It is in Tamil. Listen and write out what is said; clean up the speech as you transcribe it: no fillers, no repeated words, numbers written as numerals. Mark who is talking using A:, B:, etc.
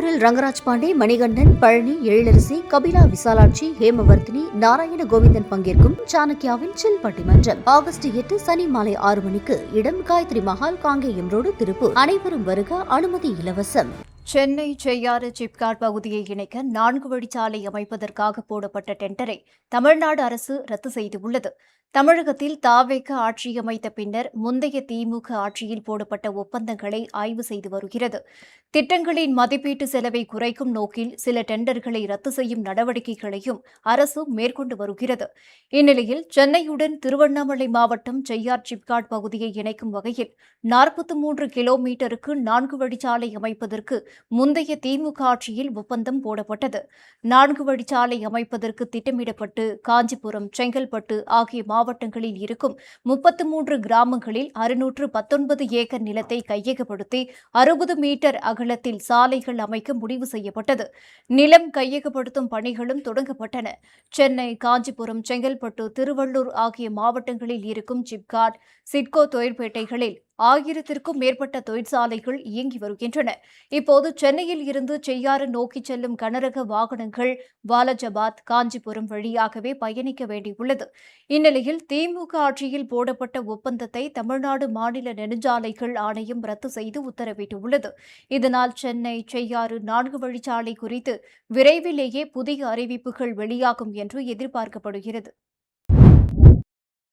A: திருப்பூரில் ரங்கராஜ் பாண்டே, மணிகண்டன், பழனி, எழிலரசி, கபிலா, விசாலாட்சி, ஹேமவர்த்தினி, நாராயண கோவிந்தன் பங்கேற்கும் சாணக்கியாவின் சில் பட்டிமன்றம் ஆகஸ்ட் 8 சனி மாலை 6 மணிக்கு. இடம் காயத்ரி மஹால், காங்கேயம் ரோடு, திருப்பூர். அனைவரும் வருக. அனுமதி இலவசம்.
B: சென்னை செய்யாறு சிப்காட் பகுதியை இணைக்க 4 வழிச்சாலை அமைப்பதற்காக போடப்பட்ட டெண்டரை தமிழ்நாடு அரசு ரத்து செய்துள்ளது. தமிழகத்தில் தாவேக ஆட்சி அமைத்த பின்னர் முந்தைய திமுக ஆட்சியில் போடப்பட்ட ஒப்பந்தங்களை ஆய்வு செய்து வருகிறது. திட்டங்களின் மதிப்பீட்டு செலவை குறைக்கும் நோக்கில் சில டெண்டர்களை ரத்து செய்யும் நடவடிக்கைகளையும் அரசு மேற்கொண்டு வருகிறது. இந்நிலையில் சென்னையுடன் திருவண்ணாமலை மாவட்டம் செய்யார் சிப்காட் பகுதியை இணைக்கும் வகையில் 43 கிலோமீட்டருக்கு 4 வழிச்சாலை அமைப்பதற்கு முந்தைய திமுக ஆட்சியில் ஒப்பந்தம் போடப்பட்டது. 4 வழிச்சாலை அமைப்பதற்கு திட்டமிடப்பட்டு காஞ்சிபுரம், செங்கல்பட்டு ஆகிய மாவட்டங்களில் இருக்கும் 33 கிராமங்களில் 619 ஏக்கர் நிலத்தை கையகப்படுத்தி 60 மீட்டர் அகலத்தில் சாலைகள் அமைக்க முடிவு செய்யப்பட்டது. நிலம் கையகப்படுத்தும் பணிகளும் தொடங்கப்பட்டன. சென்னை, காஞ்சிபுரம், செங்கல்பட்டு, திருவள்ளூர் ஆகிய மாவட்டங்களில் இருக்கும் சிப்காட், சிட்கோ தொழிற்பேட்டைகளில் 1000க்கும் மேற்பட்ட தொழிற்சாலைகள் இயங்கி வருகின்றன. இப்போது சென்னையில் இருந்து செய்யாறு நோக்கிச் செல்லும் கனரக வாகனங்கள் வாலஜாபாத், காஞ்சிபுரம் வழியாகவே பயணிக்க வேண்டியுள்ளது. இந்நிலையில் திமுக ஆட்சியில் போடப்பட்ட ஒப்பந்தத்தை தமிழ்நாடு மாநில நெடுஞ்சாலைகள் ஆணையம் ரத்து செய்து உத்தரவிட்டுள்ளது. இதனால் சென்னை செய்யாறு 4 வழிச்சாலை குறித்து விரைவிலேயே புதிய அறிவிப்புகள் வெளியாகும் என்று எதிர்பார்க்கப்படுகிறது.